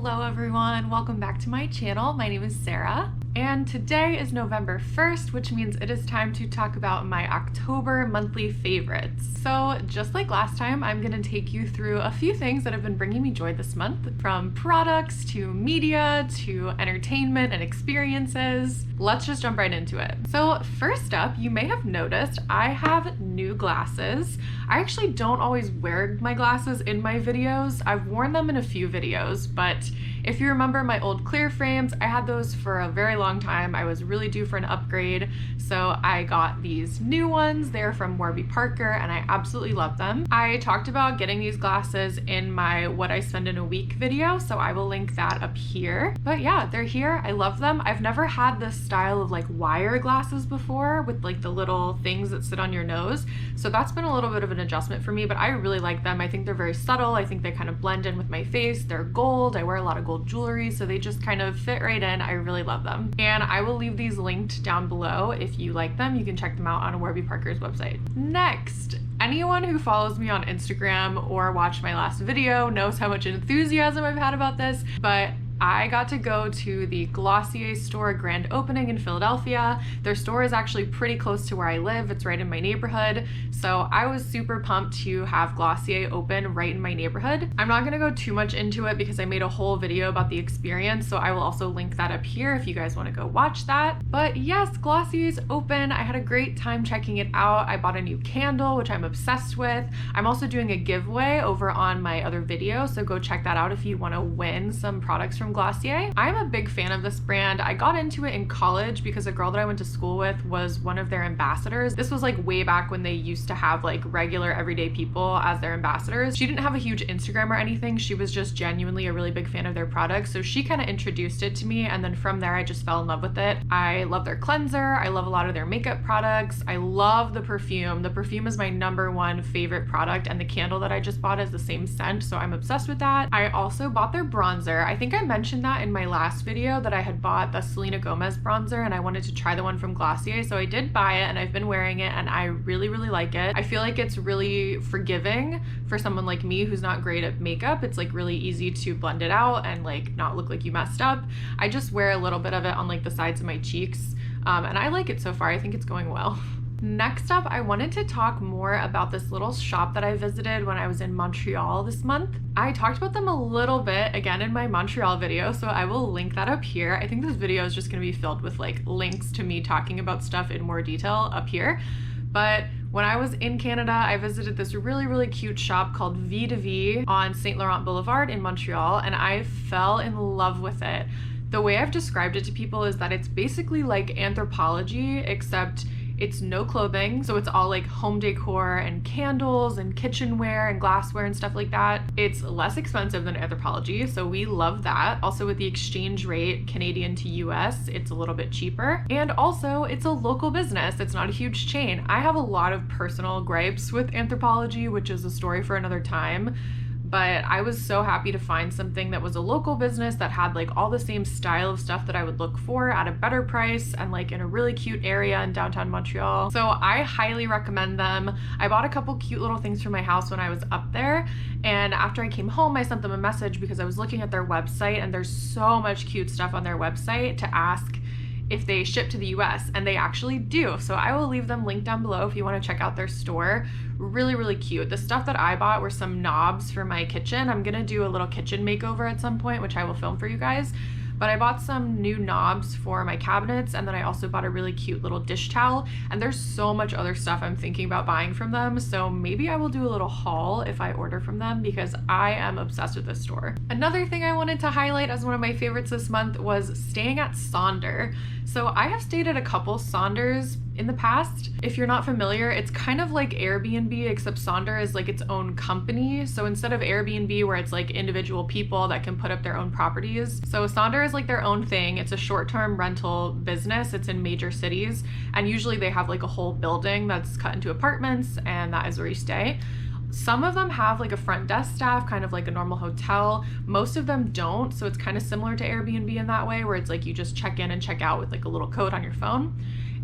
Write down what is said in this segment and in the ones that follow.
Hello everyone, welcome back to my channel. My name is Sarah, and today is November 1st, which means it is time to talk about my October monthly favorites. So just like last time, I'm gonna take you through a few things that have been bringing me joy this month, from products to media to entertainment and experiences. Let's just jump right into it. So first up, you may have noticed I have new glasses. I actually don't always wear my glasses in my videos. I've worn them in a few videos, but if you remember my old clear frames, I had those for a very long time. I was really due for an upgrade, so I got these new ones. They're from Warby Parker, and I absolutely love them. I talked about getting these glasses in my What I Spend in a Week video, so I will link that up here. But yeah, they're here. I love them. I've never had this style of like wire glasses before with like the little things that sit on your nose, so that's been a little bit of an adjustment for me, but I really like them. I think they're very subtle. I think they kind of blend in with my face. They're gold. I wear a lot of gold jewelry, so they just kind of fit right in. I really love them, and I will leave these linked down below. If you like them, you can check them out on Warby Parker's website. Next, anyone who follows me on Instagram or watched my last video knows how much enthusiasm I've had about this, but I got to go to the Glossier store grand opening in Philadelphia. Their store is actually pretty close to where I live. It's right in my neighborhood. So I was super pumped to have Glossier open right in my neighborhood. I'm not gonna go too much into it because I made a whole video about the experience, so I will also link that up here if you guys wanna go watch that. But yes, Glossier's open. I had a great time checking it out. I bought a new candle, which I'm obsessed with. I'm also doing a giveaway over on my other video, so go check that out if you wanna win some products from Glossier. I'm a big fan of this brand. I got into it in college because a girl that I went to school with was one of their ambassadors. This was like way back when they used to have like regular everyday people as their ambassadors. She didn't have a huge Instagram or anything. She was just genuinely a really big fan of their products. So she kind of introduced it to me, and then from there I just fell in love with it. I love their cleanser. I love a lot of their makeup products. I love the perfume. The perfume is my #1 favorite product, and the candle that I just bought is the same scent, so I'm obsessed with that. I also bought their bronzer. I think I mentioned that in my last video that I had bought the Selena Gomez bronzer and I wanted to try the one from Glossier, so I did buy it and I've been wearing it and I really like it. I feel like it's really forgiving for someone like me who's not great at makeup. It's like really easy to blend it out and like not look like you messed up. I just wear a little bit of it on like the sides of my cheeks, and I like it so far. I think it's going well. Next up, I wanted to talk more about this little shop that I visited when I was in Montreal this month. I talked about them a little bit again in my Montreal video, so I will link that up here. I think this video is just gonna be filled with like links to me talking about stuff in more detail up here. But when I was in Canada, I visited this really cute shop called V de V on St. Laurent Boulevard in Montreal, and I fell in love with it. The way I've described it to people is that it's basically like Anthropologie, except it's no clothing, so it's all like home decor and candles and kitchenware and glassware and stuff like that. It's less expensive than Anthropologie, so we love that. Also with the exchange rate Canadian to US, it's a little bit cheaper. And also it's a local business. It's not a huge chain. I have a lot of personal gripes with Anthropologie, which is a story for another time. But I was so happy to find something that was a local business that had like all the same style of stuff that I would look for at a better price and like in a really cute area in downtown Montreal. So I highly recommend them. I bought a couple cute little things for my house when I was up there, and after I came home I sent them a message because I was looking at their website, and there's so much cute stuff on their website, to ask if they ship to the US, and they actually do. So I will leave them linked down below if you want to check out their store. Really cute. The stuff that I bought were some knobs for my kitchen. I'm gonna do a little kitchen makeover at some point, which I will film for you guys. But I bought some new knobs for my cabinets, and then I also bought a really cute little dish towel, and there's so much other stuff I'm thinking about buying from them, so maybe I will do a little haul if I order from them because I am obsessed with this store. Another thing I wanted to highlight as one of my favorites this month was staying at Sonder. So I have stayed at a couple Sonders in the past. If you're not familiar, it's kind of like Airbnb, except Sonder is like its own company. So instead of Airbnb where it's like individual people that can put up their own properties, so Sonder is like their own thing. It's a short-term rental business. It's in major cities, and usually they have like a whole building that's cut into apartments, and that is where you stay. Some of them have like a front desk staff, kind of like a normal hotel. Most of them don't, so it's kind of similar to Airbnb in that way, where it's like you just check in and check out with like a little code on your phone.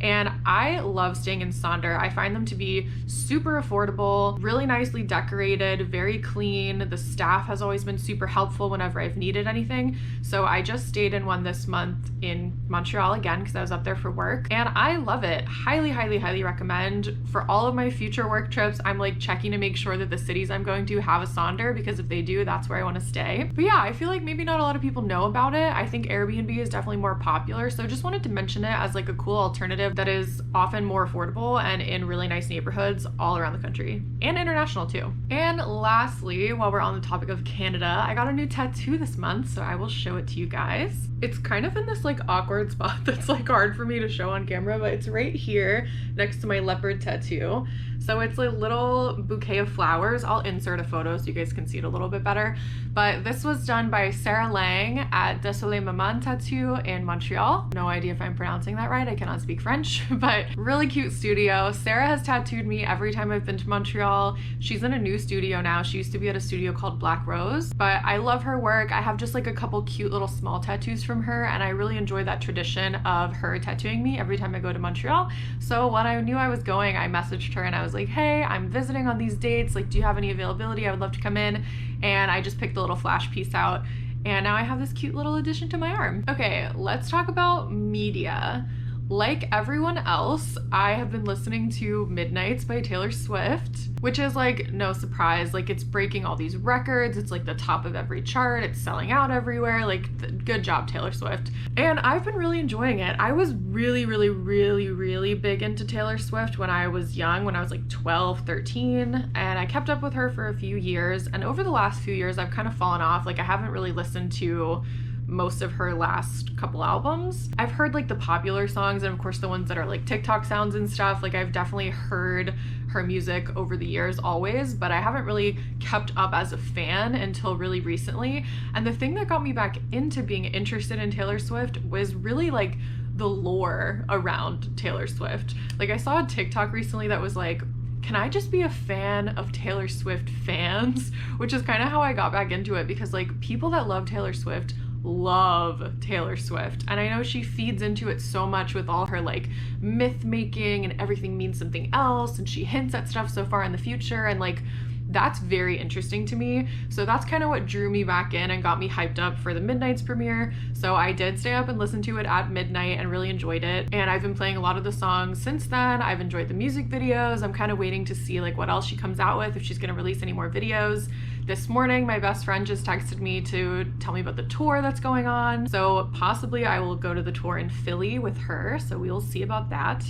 and I love staying in Sonder. I find them to be super affordable, really nicely decorated, very clean. The staff has always been super helpful whenever I've needed anything. So I just stayed in one this month in Montreal again because I was up there for work, and I love it. Highly, highly, highly recommend. For all of my future work trips, I'm like checking to make sure that the cities I'm going to have a Sonder, because if they do, that's where I want to stay. But yeah, I feel like maybe not a lot of people know about it. I think Airbnb is definitely more popular, so just wanted to mention it as like a cool alternative that is often more affordable and in really nice neighborhoods all around the country and international too. And lastly, while we're on the topic of Canada, I got a new tattoo this month, so I will show it to you guys. It's kind of in this like awkward spot that's like hard for me to show on camera, but it's right here next to my leopard tattoo. So it's a little bouquet of flowers. I'll insert a photo so you guys can see it a little bit better. But this was done by Sarah Lang at Désolé Maman Tattoo in Montreal. No idea if I'm pronouncing that right. I cannot speak French, but really cute studio. Sarah has tattooed me every time I've been to Montreal. She's in a new studio now. She used to be at a studio called Black Rose, but I love her work. I have just like a couple cute little small tattoos from her, and I really enjoy that tradition of her tattooing me every time I go to Montreal. So when I knew I was going, I messaged her and I was like, hey, I'm visiting on these dates. Like, do you have any availability? I would love to come in. And I just picked a little flash piece out, and now I have this cute little addition to my arm. Okay, let's talk about media. Like everyone else, I have been listening to Midnights by Taylor Swift, which is like no surprise. Like, it's breaking all these records. It's like the top of every chart. It's selling out everywhere. Like, good job, Taylor Swift. And I've been really enjoying it. I was really, really, really, really big into Taylor Swift when I was young, when I was like 12, 13, and I kept up with her for a few years. And over the last few years, I've kind of fallen off. Like, I haven't really listened to most of her last couple albums. I've heard like the popular songs, and of course the ones that are like TikTok sounds and stuff. Like, I've definitely heard her music over the years always, but I haven't really kept up as a fan until really recently. And the thing that got me back into being interested in Taylor Swift was really like the lore around Taylor Swift. Like, I saw a TikTok recently that was like, can I just be a fan of Taylor Swift fans? Which is kind of how I got back into it, because like people that love Taylor Swift love Taylor Swift, and I know she feeds into it so much with all her like myth making and everything means something else, and she hints at stuff so far in the future, and like that's very interesting to me. So that's kind of what drew me back in and got me hyped up for the Midnights premiere. So I did stay up and listen to it at midnight and really enjoyed it, and I've been playing a lot of the songs since then. I've enjoyed the music videos. I'm kind of waiting to see like what else she comes out with, if she's gonna release any more videos. This morning, my best friend just texted me to tell me about the tour that's going on. So possibly I will go to the tour in Philly with her. So we will see about that.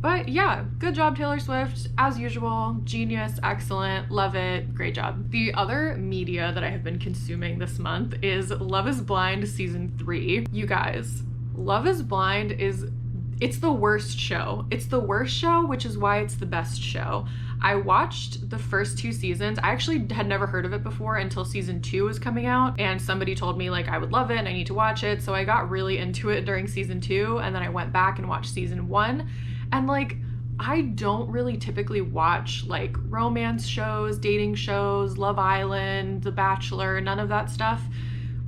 But yeah, good job, Taylor Swift. As usual, genius, excellent, love it, great job. The other media that I have been consuming this month is Love is Blind season 3. You guys, Love is Blind it's the worst show. It's the worst show, which is why it's the best show. I watched the first 2 seasons. I actually had never heard of it before until season 2 was coming out, and somebody told me like I would love it and I need to watch it. So I got really into it during season 2, and then I went back and watched season 1. And like, I don't really typically watch like romance shows, dating shows, Love Island, The Bachelor, none of that stuff.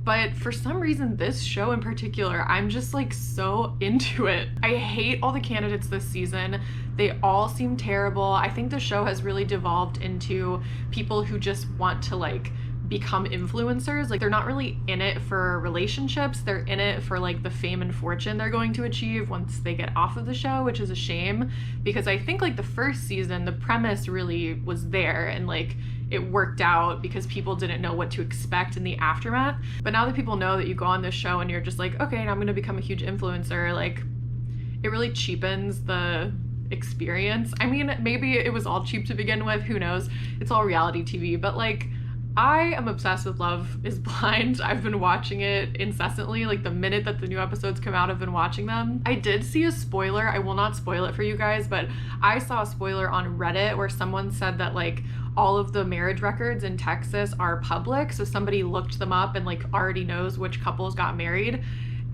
But for some reason, this show in particular, I'm just like so into it. I hate all the candidates this season. They all seem terrible. I think the show has really devolved into people who just want to like become influencers. Like, they're not really in it for relationships. They're in it for like the fame and fortune they're going to achieve once they get off of the show, which is a shame, because I think like the first season, the premise really was there, and like it worked out because people didn't know what to expect in the aftermath. But now that people know that you go on this show and you're just like, okay, now I'm gonna become a huge influencer, like it really cheapens the experience. I mean, maybe it was all cheap to begin with, who knows? It's all reality TV, but like, I am obsessed with Love is Blind. I've been watching it incessantly. Like, the minute that the new episodes come out, I've been watching them. I did see a spoiler. I will not spoil it for you guys, but I saw a spoiler on Reddit where someone said that like all of the marriage records in Texas are public. So somebody looked them up and like already knows which couples got married.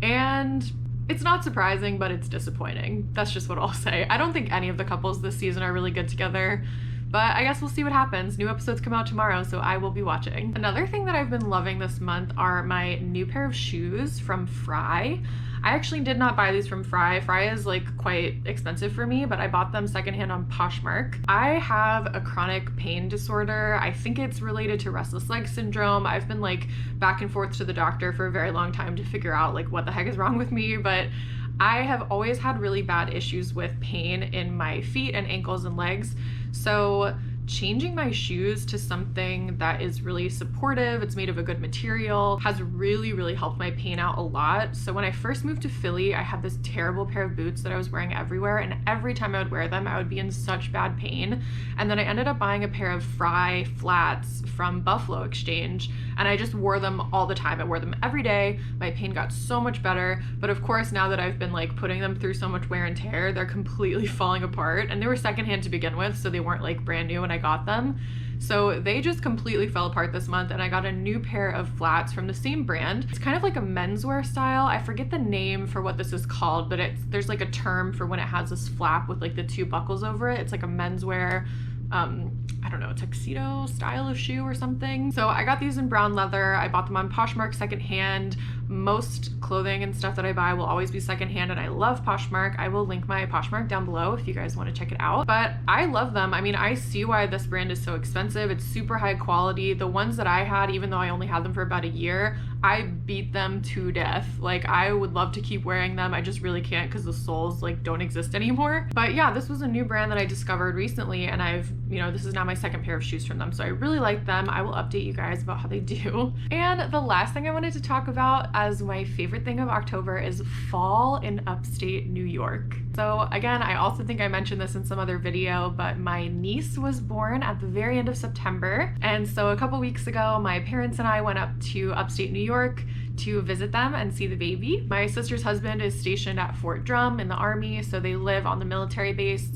And it's not surprising, but it's disappointing. That's just what I'll say. I don't think any of the couples this season are really good together. but I guess we'll see what happens. New episodes come out tomorrow, so I will be watching. Another thing that I've been loving this month are my new pair of shoes from Fry. I actually did not buy these from Fry. Fry is like quite expensive for me, but I bought them secondhand on Poshmark. I have a chronic pain disorder. I think it's related to restless leg syndrome. I've been like back and forth to the doctor for a very long time to figure out like what the heck is wrong with me, but I have always had really bad issues with pain in my feet and ankles and legs. So changing my shoes to something that is really supportive, it's made of a good material, has really helped my pain out a lot. So when I first moved to Philly, I had this terrible pair of boots that I was wearing everywhere, and every time I would wear them, I would be in such bad pain. And then I ended up buying a pair of Fry flats from Buffalo Exchange, and I just wore them all the time. I wore them every day. My pain got so much better, but of course, now that I've been like putting them through so much wear and tear, they're completely falling apart. And they were secondhand to begin with, so they weren't like brand new when I got them. So they just completely fell apart this month, and I got a new pair of flats from the same brand. It's kind of like a menswear style. I forget the name for what this is called, but there's like a term for when it has this flap with like the two buckles over it. It's like a menswear, I don't know, tuxedo style of shoe or something. So I got these in brown leather. I bought them on Poshmark secondhand. Most clothing and stuff that I buy will always be secondhand, and I love Poshmark. I will link my Poshmark down below if you guys want to check it out. But I love them. I mean, I see why this brand is so expensive. It's super high quality. The ones that I had, even though I only had them for about a year, I beat them to death. Like, I would love to keep wearing them. I just really can't because the soles like don't exist anymore. But yeah, this was a new brand that I discovered recently, and this is now my second pair of shoes from them. So I really like them. I will update you guys about how they do. And the last thing I wanted to talk about as my favorite thing of October is fall in upstate New York. So again, I also think I mentioned this in some other video, but my niece was born at the very end of September. And so a couple weeks ago, my parents and I went up to upstate New York to visit them and see the baby. My sister's husband is stationed at Fort Drum in the Army, so they live on the military base,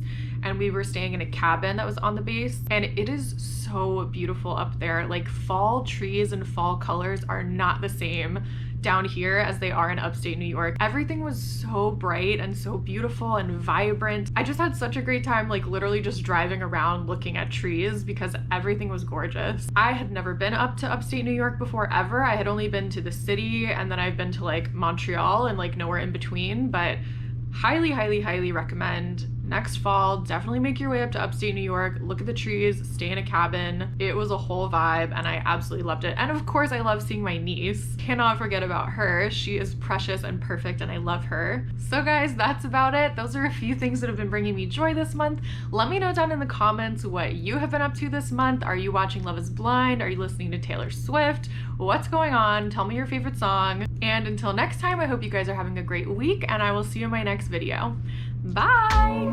and we were staying in a cabin that was on the base, and it is so beautiful up there. Like, fall trees and fall colors are not the same down here as they are in upstate New York. Everything was so bright and so beautiful and vibrant. I just had such a great time, like literally just driving around looking at trees because everything was gorgeous. I had never been up to upstate New York before ever. I had only been to the city, and then I've been to like Montreal and like nowhere in between, but highly recommend. Next fall, definitely make your way up to upstate New York, look at the trees, stay in a cabin. It was a whole vibe, and I absolutely loved it. And of course, I love seeing my niece. Cannot forget about her. She is precious and perfect, and I love her. So guys, that's about it. Those are a few things that have been bringing me joy this month. Let me know down in the comments what you have been up to this month. Are you watching Love is Blind? Are you listening to Taylor Swift? What's going on? Tell me your favorite song. And until next time, I hope you guys are having a great week, and I will see you in my next video. Bye!